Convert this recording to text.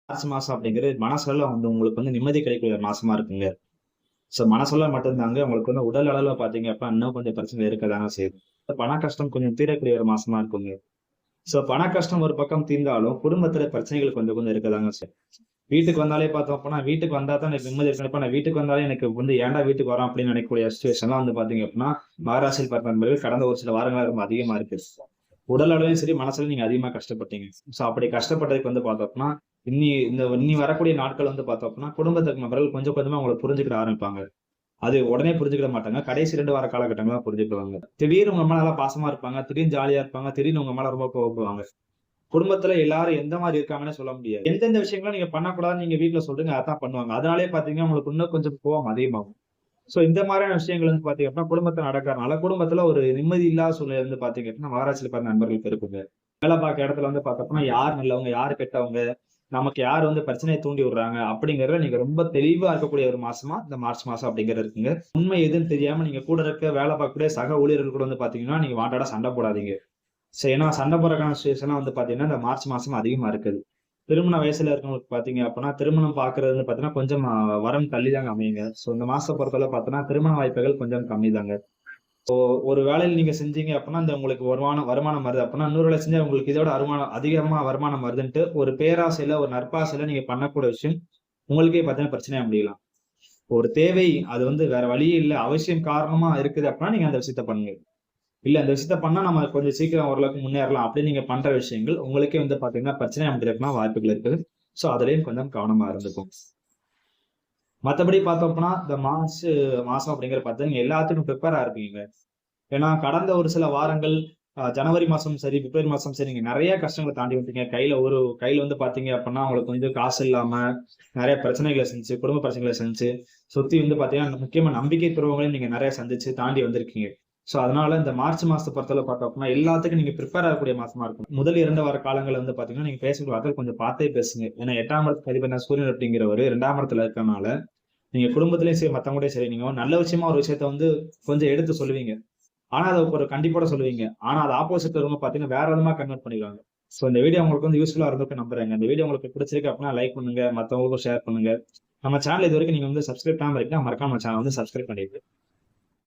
March மாசம் அப்படிங்கிறது மனசளவுல உங்களுக்கு நிம்மதி கிடைக்கக்கூடிய ஒரு மாசமா இருக்குங்க. சோ மனசளவுல மட்டும்தாங்க உங்களுக்கு உடல் அளவுல பாத்தீங்க அப்படின்னா இன்னும் கொஞ்சம் பிரச்சனை இருக்கதாங்க செய்யுது. பண கஷ்டம் கொஞ்சம் தீரக்கூடிய ஒரு மாசமா இருக்குங்க. சோ பண கஷ்டம் ஒரு பக்கம் தீர்ந்தாலும் குடும்பத்துல பிரச்சனைகள் கொஞ்சம் கொஞ்சம் இருக்கதாங்க செய்யும். வீட்டுக்கு வந்தாலே பார்த்தோம் அப்படின்னா, வீட்டுக்கு வந்தா தான் எனக்கு நிம்மதி இருக்கும். இப்ப நான் வீட்டுக்கு வந்தாலே எனக்கு ஏன்டா வீட்டுக்கு வரோம் அப்படின்னு நினைக்கக்கூடிய சிச்சுவேஷன்லாம் பாத்தீங்க அப்படின்னா, மகராசியில் பிறந்த நண்பர்கள் கடந்த ஒரு சில வாரங்களா ரொம்ப அதிகமா இருக்கு. உடல் அளவிலும் சரி, மனசுலயும் நீங்க அதிகமா கஷ்டப்பட்டீங்க. சோ அப்படி கஷ்டப்பட்டதுக்கு பார்த்தோம்னா, இனி வரக்கூடிய நாட்கள் பார்த்தோம் அப்படின்னா, குடும்பத்துக்கு நபர்கள் கொஞ்சம் கொஞ்சமா உங்கள புரிஞ்சுக்கிட ஆரம்பிப்பாங்க. அது உடனே புரிஞ்சுக்கிட மாட்டாங்க. கடைசி 2 வார காலகட்டங்களா புரிஞ்சுக்குவாங்க. திடீர்னு உங்க மேல நல்லா பாசமா இருப்பாங்க. திடீர்னு ஜாலியா இருப்பாங்க. திடீர்னு உங்க மேல ரொம்ப கோவப்படுவாங்க. குடும்பத்துல எல்லாரும் எந்த மாரி இருக்காங்கன்னு சொல்ல முடியாது. எந்தெந்த விஷயங்களும் நீங்க பண்ணக்கூடாதுன்னு நீங்க வீட்ல சொல்றீங்க, அதான் பண்ணுவாங்க. அதனாலேயே பார்த்தீங்கன்னா, உங்களுக்கு இன்னும் கொஞ்சம் கோவம் அதிகமாகும். சோ இந்த மாதிரியான விஷயங்கள் பாத்தீங்க அப்படின்னா, குடும்பத்துல நடக்கறனால, குடும்பத்துல ஒரு நிம்மதி இல்லாத சூழ்நிலை பாத்தீங்க அப்படின்னா, மகராசியில பிறந்த நண்பர்களுக்கு இருக்குங்க. வேலை பார்க்க இடத்துல பார்த்தோம்னா, யார் நல்லவங்க, யார் கெட்டவங்க, நமக்கு யார் பிரச்சனையை தூண்டி விடுறாங்க அப்படிங்கிறதுல நீங்க ரொம்ப தெளிவா இருக்கக்கூடிய ஒரு மாசமா இந்த மார்ச் மாசம் அப்படிங்கிறது இருக்குங்க. உண்மை எதுன்னு தெரியாம நீங்க கூட இருக்க வேலை பார்க்கக்கூடிய சக ஊழியர்கள் கூட பாத்தீங்கன்னா, நீங்க வாண்டாடா சண்டை போடாதீங்க. சரி, ஏன்னா சண்டை போடுறதுக்கான சிச்சுவேஷன்லாம் பாத்தீங்கன்னா, இந்த மார்ச் மாசம் அதிகமா இருக்குது. திருமண வயசுல இருக்கவங்களுக்கு பாத்தீங்க அப்படின்னா, திருமணம் பாக்குறது பாத்தீங்கன்னா, கொஞ்சம் வரம் தள்ளிதாங்க அமையுங்க. சோ இந்த மாசத்த பொறுத்தளவு பார்த்தோம்னா, திருமண வாய்ப்புகள் கொஞ்சம் கம்மிதாங்க. ஒரு வேலையில நீங்க செஞ்சீங்க அப்படின்னா, இந்த உங்களுக்கு வருமானம் வருது அப்படின்னா, இன்னொரு வேலை செஞ்சா உங்களுக்கு இதோட அதிகமா வருமானம் வருதுன்ட்டு ஒரு பேராசையில, ஒரு நற்பாசையில நீங்க பண்ணக்கூடிய விஷயம், உங்களுக்கே பார்த்தீங்கன்னா பிரச்சனையா முடியலாம். ஒரு தேவை, அது வேற வழியே இல்ல, அவசியம் காரணமா இருக்குது அப்படின்னா, நீங்க அந்த விஷயத்த பண்ணுங்க. இல்ல அந்த விஷயத்த பண்ணா நம்ம கொஞ்சம் சீக்கிரம் ஓரளவுக்கு முன்னேறலாம் அப்படின்னு நீங்க பண்ற விஷயங்கள், உங்களுக்கே பாத்தீங்கன்னா பிரச்சனையா முடியறதுக்குலாம் வாய்ப்புகள் இருக்குது. சோ அதுலயும் கொஞ்சம் கவனமா இருந்துக்கும். மத்தபடி பார்த்தோம் அப்படின்னா, இந்த மாசம் அப்படிங்கிற பார்த்தா நீங்க எல்லாத்துக்கும் ப்ரிப்பேரா இருப்பீங்க. ஏன்னா கடந்த ஒரு சில வாரங்கள் ஜனவரி மாசம் சரி, பிப்ரவரி மாசம் சரி, நீங்க நெறைய கஷ்டங்கள தாண்டி வந்துட்டீங்க. கையில பாத்தீங்க அப்படின்னா, உங்களுக்கு காசு இல்லாம நெறைய பிரச்சனைகள சந்திச்சு, குடும்ப பிரச்சனைகள சந்திச்சு, சுத்தி பாத்தீங்கன்னா, முக்கியமா நம்பிக்கை துரோகங்களையும் நீங்க நெறைய சந்திச்சு தாண்டி வந்திருக்கீங்க. சோ அதனால இந்த மார்ச் மாசத்த பொறுத்தளவு பார்த்தோம் அப்படின்னா, எல்லாத்துக்கும் நீங்க ப்ரிப்பேர் ஆகக்கூடிய மாசமா இருக்கும். முதல் 2 வார காலங்கள்ல பாத்தீங்கன்னா, நீங்க பேசக்கூடிய வார்த்தைகள் கொஞ்சம் பார்த்தே பேசுங்க. ஏன்னா 8ஆம் இடத்துக்கு அதிபதியான சூரியன் அப்படிங்கிறவரு 2ஆம் இடத்துல இருக்கறனால, நீங்க குடும்பத்திலயும் சரி, மத்தவங்கட்டயும் சரி, நீங்க நல்ல விஷயமா ஒரு விஷயத்த கொஞ்சம் எடுத்து சொல்லுவீங்க. ஆனா அத ஒரு கண்டிப்போட சொல்லுவீங்க. ஆனா அது ஆப்போசிட்ல இருக்கவங்க பாத்தீங்கன்னா, வேற விதமா கன்வெர்ட் பண்ணிருவாங்க. சோ இந்த வீடியோ உங்களுக்கு யூஸ்ஃபுல்லா இருந்திருக்கும்னு நம்புறேங்க. இந்த வீடியோ உங்களுக்கு பிடிச்சிருக்கு அப்படின்னா லைக் பண்ணுங்க, மத்தவங்களுக்கும் ஷேர் பண்ணுங்க. நம்ம சேனல் இதுவரைக்கும் நீங்க சப்ஸ்கிரைப் பண்ணாம இருக்கீங்கன்னா, மறக்காம நம்ம சேனல் சப்ஸ்கிரைப் பண்ணிடுங்க.